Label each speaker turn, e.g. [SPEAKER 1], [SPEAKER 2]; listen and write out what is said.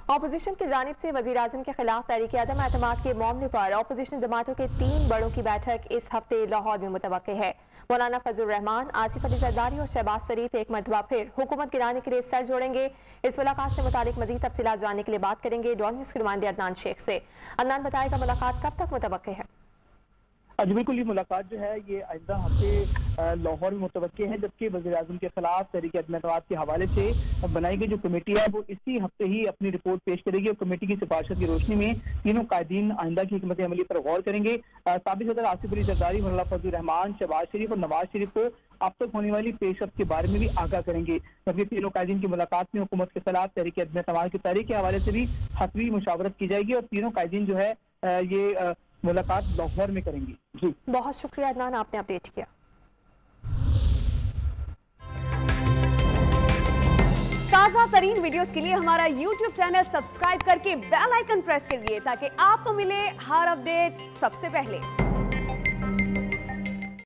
[SPEAKER 1] Opposition की जानिब से वज़ीर-ए-आज़म के खिलाफ तहरीक अदम एतमाद के मामले पर अपोजिशन जमातों के 3 बड़ों की बैठक इस हफ्ते लाहौर में मुतवक्किल है। मौलाना फजलुर रहमान, आसिफ अली जरदारी और शहबाज शरीफ एक मरतबा फिर हुकूमत गिराने के लिए सर जोड़ेंगे। इस मुलाकात से मुतालिक मजीद तफसीलात जानने के लिए बात करेंगे डॉन न्यूज़ के नुमाइंदे अदनान शेख से। अदनान, बताएगा मुलाकात कब तक मुतवक्किल है?
[SPEAKER 2] जी बिल्कुल, ये मुलाकात जो है ये आइंदा हफ्ते लाहौर में मुतवक्किल है, जबकि वज़ीर-ए-आज़म के खिलाफ तहरीक अदम एतमाद के हवाले से बनाई गई जो कमेटी है वो इसी हफ्ते ही अपनी रिपोर्ट पेश करेगी और कमेटी की सिफारिशों की रोशनी में तीनों कायदीन आइंदा की हिकमत अमली पर गौर करेंगे। साबिक़ सदर आसिफ अली जरदारी, मौलाना फजलुर रहमान, शहबाज शरीफ और नवाज शरीफ को अब तक होने वाली पेशरफ्त के बारे में भी आगाह करेंगे। जबकि तीनों कायदीन की मुलाकात में हुकूमत के खिलाफ तहरीक अदम एतमाद की तारीख के हवाले से भी हतमी मुशावरत की जाएगी और तीनों कायदीन जो है ये मुलाकात लाहौर में करेंगी। जी
[SPEAKER 1] बहुत शुक्रिया अदनान, आपने अपडेट किया।
[SPEAKER 3] ताज़ा तरीन वीडियोस के लिए हमारा YouTube चैनल सब्सक्राइब करके बेल आइकन प्रेस करिए ताकि आपको मिले हर अपडेट सबसे पहले।